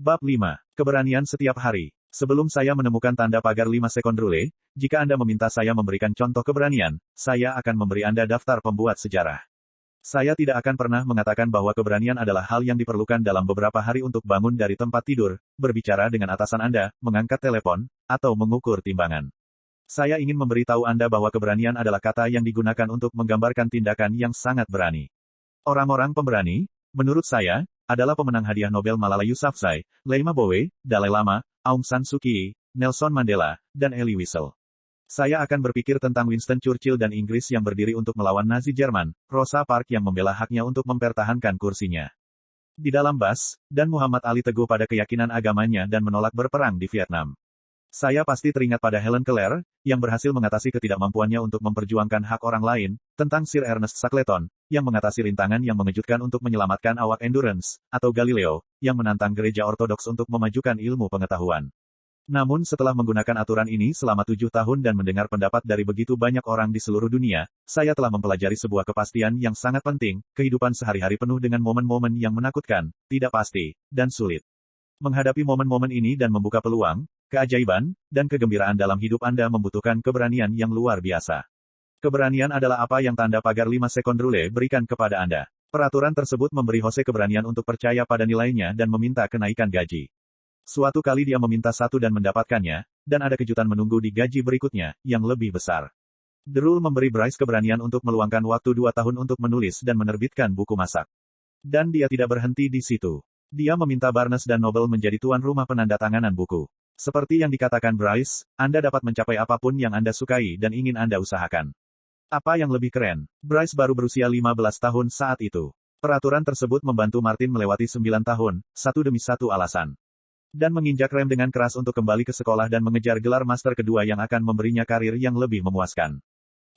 Bab 5. Keberanian setiap hari. Sebelum saya menemukan tanda pagar 5 sekondrule, jika Anda meminta saya memberikan contoh keberanian, saya akan memberi Anda daftar pembuat sejarah. Saya tidak akan pernah mengatakan bahwa keberanian adalah hal yang diperlukan dalam beberapa hari untuk bangun dari tempat tidur, berbicara dengan atasan Anda, mengangkat telepon, atau mengukur timbangan. Saya ingin memberitahu Anda bahwa keberanian adalah kata yang digunakan untuk menggambarkan tindakan yang sangat berani. Orang-orang pemberani, menurut saya, adalah pemenang hadiah Nobel Malala Yousafzai, Leima Bowe, Dalai Lama, Aung San Suu Kyi, Nelson Mandela, dan Elie Wiesel. Saya akan berpikir tentang Winston Churchill dan Inggris yang berdiri untuk melawan Nazi Jerman, Rosa Parks yang membela haknya untuk mempertahankan kursinya di dalam BAS, dan Muhammad Ali teguh pada keyakinan agamanya dan menolak berperang di Vietnam. Saya pasti teringat pada Helen Keller, yang berhasil mengatasi ketidakmampuannya untuk memperjuangkan hak orang lain, tentang Sir Ernest Shackleton, yang mengatasi rintangan yang mengejutkan untuk menyelamatkan awak Endurance, atau Galileo, yang menantang gereja ortodoks untuk memajukan ilmu pengetahuan. Namun setelah menggunakan aturan ini selama 7 tahun dan mendengar pendapat dari begitu banyak orang di seluruh dunia, saya telah mempelajari sebuah kepastian yang sangat penting, kehidupan sehari-hari penuh dengan momen-momen yang menakutkan, tidak pasti, dan sulit. Menghadapi momen-momen ini dan membuka peluang, keajaiban, dan kegembiraan dalam hidup Anda membutuhkan keberanian yang luar biasa. Keberanian adalah apa yang tanda pagar 5 sekondrule berikan kepada Anda. Peraturan tersebut memberi Jose keberanian untuk percaya pada nilainya dan meminta kenaikan gaji. Suatu kali dia meminta satu dan mendapatkannya, dan ada kejutan menunggu di gaji berikutnya, yang lebih besar. The Rule memberi Bryce keberanian untuk meluangkan waktu 2 tahun untuk menulis dan menerbitkan buku masak. Dan dia tidak berhenti di situ. Dia meminta Barnes dan Noble menjadi tuan rumah penandatanganan buku. Seperti yang dikatakan Bryce, Anda dapat mencapai apapun yang Anda sukai dan ingin Anda usahakan. Apa yang lebih keren? Bryce baru berusia 15 tahun saat itu. Peraturan tersebut membantu Martin melewati 9 tahun, satu demi satu alasan. Dan menginjak rem dengan keras untuk kembali ke sekolah dan mengejar gelar master kedua yang akan memberinya karir yang lebih memuaskan.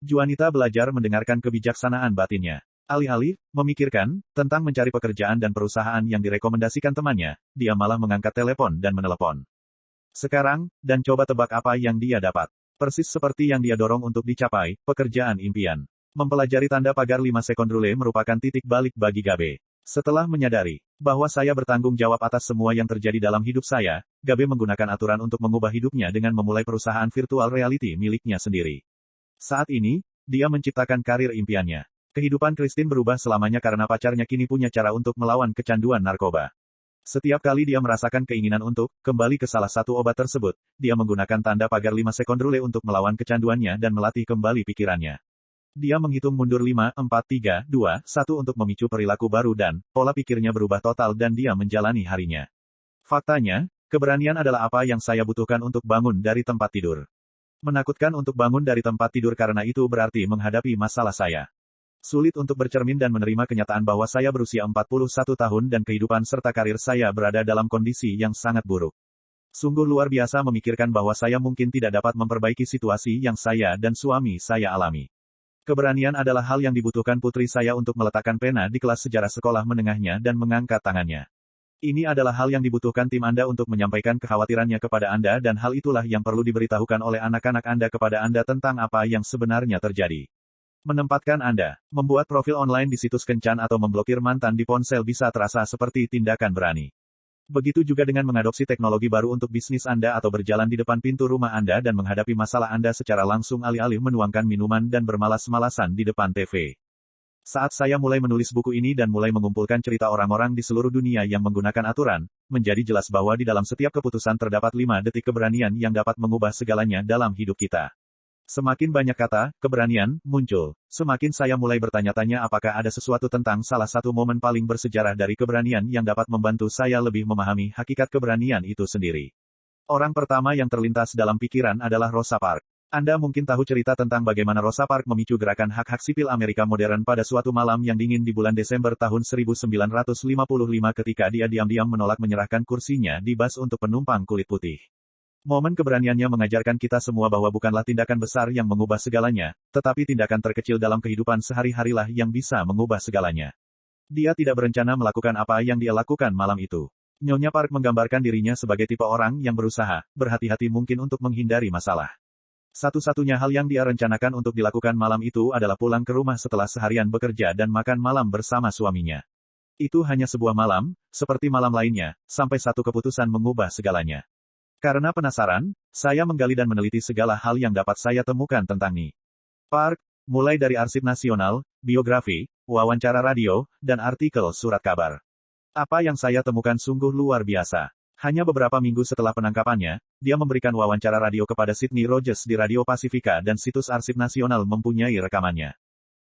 Juanita belajar mendengarkan kebijaksanaan batinnya. Alih-alih memikirkan tentang mencari pekerjaan dan perusahaan yang direkomendasikan temannya, dia malah mengangkat telepon dan menelepon. Sekarang, dan coba tebak apa yang dia dapat. Persis seperti yang dia dorong untuk dicapai, pekerjaan impian. Mempelajari tanda pagar 5 sekondrule merupakan titik balik bagi Gabe. Setelah menyadari bahwa saya bertanggung jawab atas semua yang terjadi dalam hidup saya, Gabe menggunakan aturan untuk mengubah hidupnya dengan memulai perusahaan virtual reality miliknya sendiri. Saat ini, dia menciptakan karir impiannya. Kehidupan Christine berubah selamanya karena pacarnya kini punya cara untuk melawan kecanduan narkoba. Setiap kali dia merasakan keinginan untuk kembali ke salah satu obat tersebut, dia menggunakan tanda pagar 5 sekondrule untuk melawan kecanduannya dan melatih kembali pikirannya. Dia menghitung mundur 5, 4, 3, 2, 1 untuk memicu perilaku baru dan pola pikirnya berubah total dan dia menjalani harinya. Faktanya, keberanian adalah apa yang saya butuhkan untuk bangun dari tempat tidur. Menakutkan untuk bangun dari tempat tidur karena itu berarti menghadapi masalah saya. Sulit untuk bercermin dan menerima kenyataan bahwa saya berusia 41 tahun dan kehidupan serta karir saya berada dalam kondisi yang sangat buruk. Sungguh luar biasa memikirkan bahwa saya mungkin tidak dapat memperbaiki situasi yang saya dan suami saya alami. Keberanian adalah hal yang dibutuhkan putri saya untuk meletakkan pena di kelas sejarah sekolah menengahnya dan mengangkat tangannya. Ini adalah hal yang dibutuhkan tim Anda untuk menyampaikan kekhawatirannya kepada Anda dan hal itulah yang perlu diberitahukan oleh anak-anak Anda kepada Anda tentang apa yang sebenarnya terjadi. Menempatkan Anda, membuat profil online di situs kencan atau memblokir mantan di ponsel bisa terasa seperti tindakan berani. Begitu juga dengan mengadopsi teknologi baru untuk bisnis Anda atau berjalan di depan pintu rumah Anda dan menghadapi masalah Anda secara langsung alih-alih menuangkan minuman dan bermalas-malasan di depan TV. Saat saya mulai menulis buku ini dan mulai mengumpulkan cerita orang-orang di seluruh dunia yang menggunakan aturan, menjadi jelas bahwa di dalam setiap keputusan terdapat 5 detik keberanian yang dapat mengubah segalanya dalam hidup kita. Semakin banyak kata keberanian muncul, semakin saya mulai bertanya-tanya apakah ada sesuatu tentang salah satu momen paling bersejarah dari keberanian yang dapat membantu saya lebih memahami hakikat keberanian itu sendiri. Orang pertama yang terlintas dalam pikiran adalah Rosa Parks. Anda mungkin tahu cerita tentang bagaimana Rosa Parks memicu gerakan hak-hak sipil Amerika modern pada suatu malam yang dingin di bulan Desember tahun 1955 ketika dia diam-diam menolak menyerahkan kursinya di bus untuk penumpang kulit putih. Momen keberaniannya mengajarkan kita semua bahwa bukanlah tindakan besar yang mengubah segalanya, tetapi tindakan terkecil dalam kehidupan sehari-harilah yang bisa mengubah segalanya. Dia tidak berencana melakukan apa yang dia lakukan malam itu. Nyonya Park menggambarkan dirinya sebagai tipe orang yang berusaha, berhati-hati mungkin untuk menghindari masalah. Satu-satunya hal yang dia rencanakan untuk dilakukan malam itu adalah pulang ke rumah setelah seharian bekerja dan makan malam bersama suaminya. Itu hanya sebuah malam, seperti malam lainnya, sampai satu keputusan mengubah segalanya. Karena penasaran, saya menggali dan meneliti segala hal yang dapat saya temukan tentang Ni Park, mulai dari arsip nasional, biografi, wawancara radio, dan artikel surat kabar. Apa yang saya temukan sungguh luar biasa. Hanya beberapa minggu setelah penangkapannya, dia memberikan wawancara radio kepada Sidney Rogers di Radio Pasifika dan situs arsip nasional mempunyai rekamannya.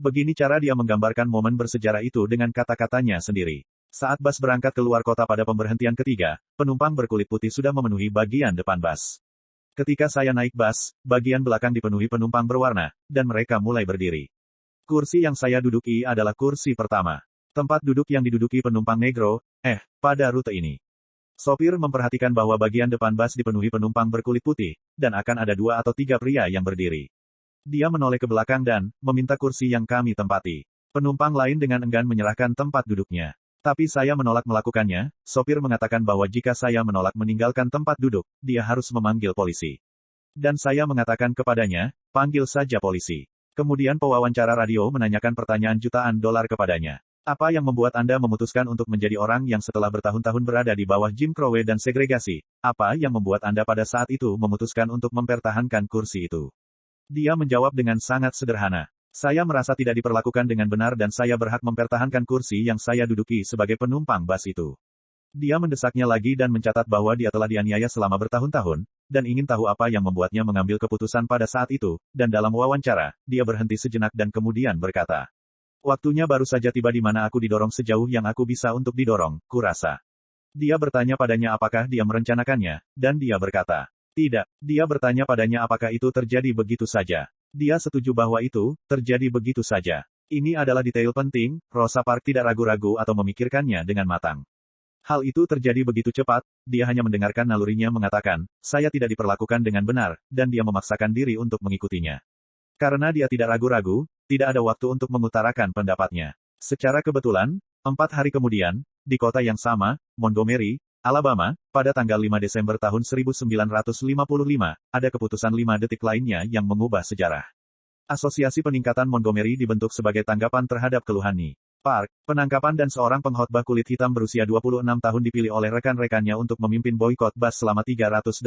Begini cara dia menggambarkan momen bersejarah itu dengan kata-katanya sendiri. Saat bus berangkat keluar kota pada pemberhentian ketiga, penumpang berkulit putih sudah memenuhi bagian depan bus. Ketika saya naik bus, bagian belakang dipenuhi penumpang berwarna, dan mereka mulai berdiri. Kursi yang saya duduki adalah kursi pertama. Tempat duduk yang diduduki penumpang negro, pada rute ini. Sopir memperhatikan bahwa bagian depan bus dipenuhi penumpang berkulit putih, dan akan ada 2 atau 3 pria yang berdiri. Dia menoleh ke belakang dan meminta kursi yang kami tempati. Penumpang lain dengan enggan menyerahkan tempat duduknya. Tapi saya menolak melakukannya. Sopir mengatakan bahwa jika saya menolak meninggalkan tempat duduk, dia harus memanggil polisi. Dan saya mengatakan kepadanya, panggil saja polisi. Kemudian pewawancara radio menanyakan pertanyaan jutaan dolar kepadanya. Apa yang membuat Anda memutuskan untuk menjadi orang yang setelah bertahun-tahun berada di bawah Jim Crow dan segregasi? Apa yang membuat Anda pada saat itu memutuskan untuk mempertahankan kursi itu? Dia menjawab dengan sangat sederhana. Saya merasa tidak diperlakukan dengan benar dan saya berhak mempertahankan kursi yang saya duduki sebagai penumpang bus itu. Dia mendesaknya lagi dan mencatat bahwa dia telah dianiaya selama bertahun-tahun, dan ingin tahu apa yang membuatnya mengambil keputusan pada saat itu, dan dalam wawancara, dia berhenti sejenak dan kemudian berkata, "Waktunya baru saja tiba di mana aku didorong sejauh yang aku bisa untuk didorong, kurasa." Dia bertanya padanya apakah dia merencanakannya, dan dia berkata, "Tidak." Dia bertanya padanya apakah itu terjadi begitu saja. Dia setuju bahwa itu terjadi begitu saja. Ini adalah detail penting, Rosa Parks tidak ragu-ragu atau memikirkannya dengan matang. Hal itu terjadi begitu cepat, dia hanya mendengarkan nalurinya mengatakan, "Saya tidak diperlakukan dengan benar," dan dia memaksakan diri untuk mengikutinya. Karena dia tidak ragu-ragu, tidak ada waktu untuk mengutarakan pendapatnya. Secara kebetulan, 4 hari kemudian, di kota yang sama, Montgomery, Alabama, pada tanggal 5 Desember tahun 1955, ada keputusan 5 detik lainnya yang mengubah sejarah. Asosiasi Peningkatan Montgomery dibentuk sebagai tanggapan terhadap keluhan Ni Park, penangkapan dan seorang pengkhotbah kulit hitam berusia 26 tahun dipilih oleh rekan-rekannya untuk memimpin boikot bus selama 381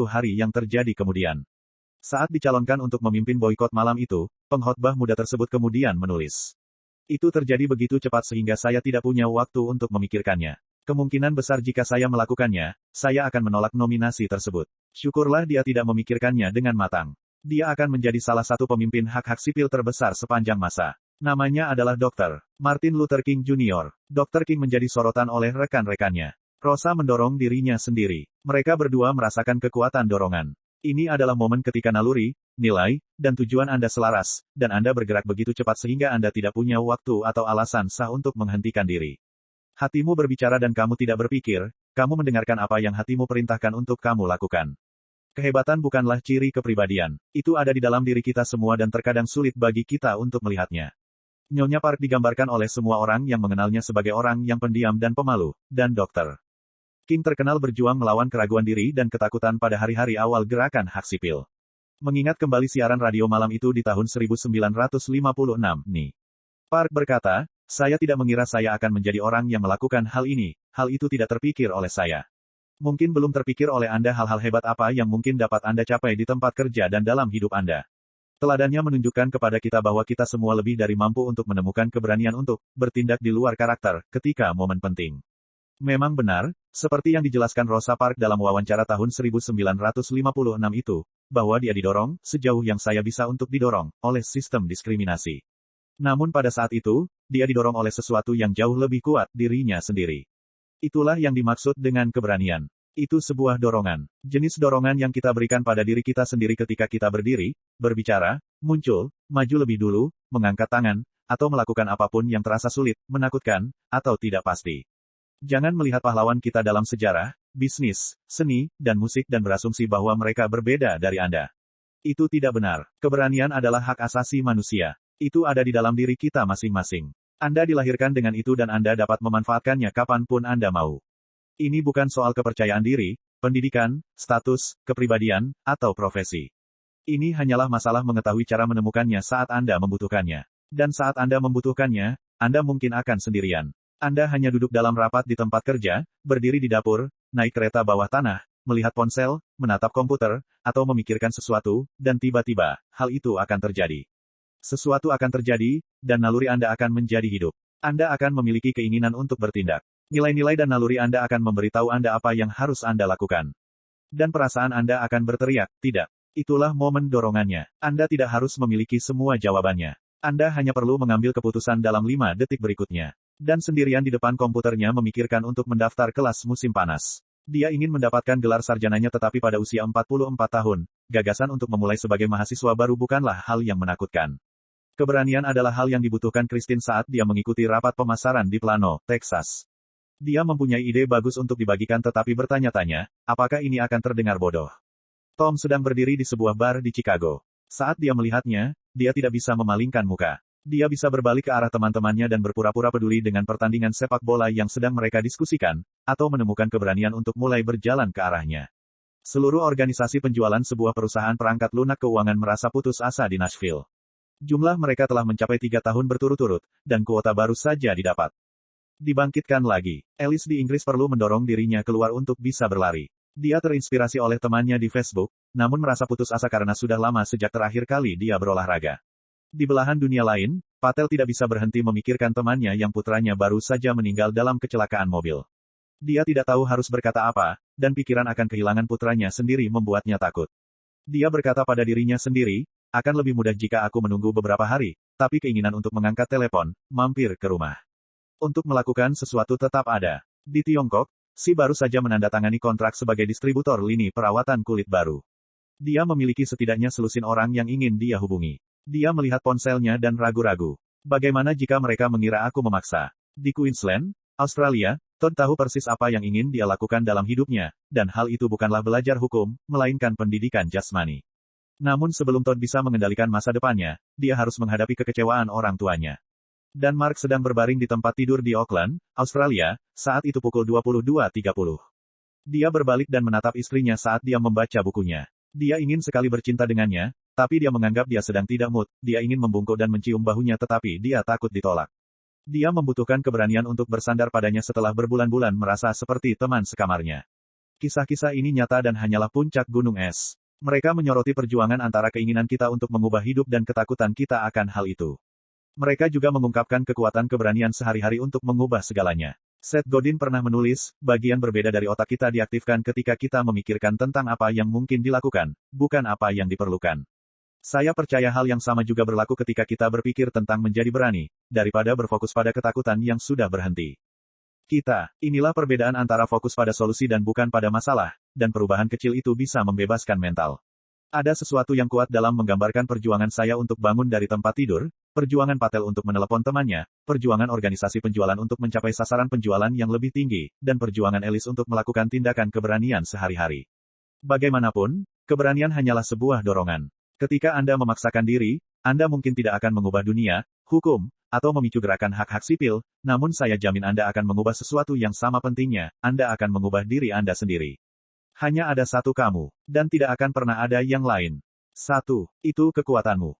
hari yang terjadi kemudian. Saat dicalonkan untuk memimpin boikot malam itu, pengkhotbah muda tersebut kemudian menulis. Itu terjadi begitu cepat sehingga saya tidak punya waktu untuk memikirkannya. Kemungkinan besar jika saya melakukannya, saya akan menolak nominasi tersebut. Syukurlah dia tidak memikirkannya dengan matang. Dia akan menjadi salah satu pemimpin hak-hak sipil terbesar sepanjang masa. Namanya adalah Dr. Martin Luther King Jr. Dr. King menjadi sorotan oleh rekan-rekannya. Rosa mendorong dirinya sendiri. Mereka berdua merasakan kekuatan dorongan. Ini adalah momen ketika naluri, nilai, dan tujuan Anda selaras, dan Anda bergerak begitu cepat sehingga Anda tidak punya waktu atau alasan sah untuk menghentikan diri. Hatimu berbicara dan kamu tidak berpikir, kamu mendengarkan apa yang hatimu perintahkan untuk kamu lakukan. Kehebatan bukanlah ciri kepribadian. Itu ada di dalam diri kita semua dan terkadang sulit bagi kita untuk melihatnya. Nyonya Park digambarkan oleh semua orang yang mengenalnya sebagai orang yang pendiam dan pemalu, dan Dr. King terkenal berjuang melawan keraguan diri dan ketakutan pada hari-hari awal gerakan hak sipil. Mengingat kembali siaran radio malam itu di tahun 1956, Ni Park berkata, "Saya tidak mengira saya akan menjadi orang yang melakukan hal ini, hal itu tidak terpikir oleh saya. Mungkin belum terpikir oleh Anda hal-hal hebat apa yang mungkin dapat Anda capai di tempat kerja dan dalam hidup Anda. Teladannya menunjukkan kepada kita bahwa kita semua lebih dari mampu untuk menemukan keberanian untuk bertindak di luar karakter ketika momen penting." Memang benar, seperti yang dijelaskan Rosa Parks dalam wawancara tahun 1956 itu, bahwa dia didorong, sejauh yang saya bisa untuk didorong, oleh sistem diskriminasi. Namun pada saat itu, dia didorong oleh sesuatu yang jauh lebih kuat, dirinya sendiri. Itulah yang dimaksud dengan keberanian. Itu sebuah dorongan. Jenis dorongan yang kita berikan pada diri kita sendiri ketika kita berdiri, berbicara, muncul, maju lebih dulu, mengangkat tangan, atau melakukan apapun yang terasa sulit, menakutkan, atau tidak pasti. Jangan melihat pahlawan kita dalam sejarah, bisnis, seni, dan musik dan berasumsi bahwa mereka berbeda dari Anda. Itu tidak benar. Keberanian adalah hak asasi manusia. Itu ada di dalam diri kita masing-masing. Anda dilahirkan dengan itu dan Anda dapat memanfaatkannya kapanpun Anda mau. Ini bukan soal kepercayaan diri, pendidikan, status, kepribadian, atau profesi. Ini hanyalah masalah mengetahui cara menemukannya saat Anda membutuhkannya. Dan saat Anda membutuhkannya, Anda mungkin akan sendirian. Anda hanya duduk dalam rapat di tempat kerja, berdiri di dapur, naik kereta bawah tanah, melihat ponsel, menatap komputer, atau memikirkan sesuatu, dan tiba-tiba, hal itu akan terjadi. Sesuatu akan terjadi, dan naluri Anda akan menjadi hidup. Anda akan memiliki keinginan untuk bertindak. Nilai-nilai dan naluri Anda akan memberitahu Anda apa yang harus Anda lakukan. Dan perasaan Anda akan berteriak, tidak. Itulah momen dorongannya. Anda tidak harus memiliki semua jawabannya. Anda hanya perlu mengambil keputusan dalam 5 detik berikutnya. Dan sendirian di depan komputernya memikirkan untuk mendaftar kelas musim panas. Dia ingin mendapatkan gelar sarjananya tetapi pada usia 44 tahun, gagasan untuk memulai sebagai mahasiswa baru bukanlah hal yang menakutkan. Keberanian adalah hal yang dibutuhkan Christine saat dia mengikuti rapat pemasaran di Plano, Texas. Dia mempunyai ide bagus untuk dibagikan tetapi bertanya-tanya, apakah ini akan terdengar bodoh? Tom sedang berdiri di sebuah bar di Chicago. Saat dia melihatnya, dia tidak bisa memalingkan muka. Dia bisa berbalik ke arah teman-temannya dan berpura-pura peduli dengan pertandingan sepak bola yang sedang mereka diskusikan, atau menemukan keberanian untuk mulai berjalan ke arahnya. Seluruh organisasi penjualan sebuah perusahaan perangkat lunak keuangan merasa putus asa di Nashville. Jumlah mereka telah mencapai 3 tahun berturut-turut, dan kuota baru saja didapat. Dibangkitkan lagi. Alice di Inggris perlu mendorong dirinya keluar untuk bisa berlari. Dia terinspirasi oleh temannya di Facebook, namun merasa putus asa karena sudah lama sejak terakhir kali dia berolahraga. Di belahan dunia lain, Patel tidak bisa berhenti memikirkan temannya yang putranya baru saja meninggal dalam kecelakaan mobil. Dia tidak tahu harus berkata apa, dan pikiran akan kehilangan putranya sendiri membuatnya takut. Dia berkata pada dirinya sendiri, akan lebih mudah jika aku menunggu beberapa hari, tapi keinginan untuk mengangkat telepon, mampir ke rumah. Untuk melakukan sesuatu tetap ada. Di Tiongkok, Xi baru saja menandatangani kontrak sebagai distributor lini perawatan kulit baru. Dia memiliki setidaknya selusin orang yang ingin dia hubungi. Dia melihat ponselnya dan ragu-ragu. Bagaimana jika mereka mengira aku memaksa? Di Queensland, Australia, Todd tahu persis apa yang ingin dia lakukan dalam hidupnya, dan hal itu bukanlah belajar hukum, melainkan pendidikan jasmani. Namun sebelum Todd bisa mengendalikan masa depannya, dia harus menghadapi kekecewaan orang tuanya. Dan Mark sedang berbaring di tempat tidur di Auckland, Australia, saat itu pukul 22.30. Dia berbalik dan menatap istrinya saat dia membaca bukunya. Dia ingin sekali bercinta dengannya, tapi dia menganggap dia sedang tidak mood. Dia ingin membungkuk dan mencium bahunya tetapi dia takut ditolak. Dia membutuhkan keberanian untuk bersandar padanya setelah berbulan-bulan merasa seperti teman sekamarnya. Kisah-kisah ini nyata dan hanyalah puncak gunung es. Mereka menyoroti perjuangan antara keinginan kita untuk mengubah hidup dan ketakutan kita akan hal itu. Mereka juga mengungkapkan kekuatan keberanian sehari-hari untuk mengubah segalanya. Seth Godin pernah menulis, bagian berbeda dari otak kita diaktifkan ketika kita memikirkan tentang apa yang mungkin dilakukan, bukan apa yang diperlukan. Saya percaya hal yang sama juga berlaku ketika kita berpikir tentang menjadi berani, daripada berfokus pada ketakutan yang sudah berhenti. Inilah perbedaan antara fokus pada solusi dan bukan pada masalah, dan perubahan kecil itu bisa membebaskan mental. Ada sesuatu yang kuat dalam menggambarkan perjuangan saya untuk bangun dari tempat tidur, perjuangan Patel untuk menelepon temannya, perjuangan organisasi penjualan untuk mencapai sasaran penjualan yang lebih tinggi, dan perjuangan Alice untuk melakukan tindakan keberanian sehari-hari. Bagaimanapun, keberanian hanyalah sebuah dorongan. Ketika Anda memaksakan diri, Anda mungkin tidak akan mengubah dunia, hukum, atau memicu gerakan hak-hak sipil, namun saya jamin Anda akan mengubah sesuatu yang sama pentingnya, Anda akan mengubah diri Anda sendiri. Hanya ada satu kamu, dan tidak akan pernah ada yang lain. Satu, itu kekuatanmu.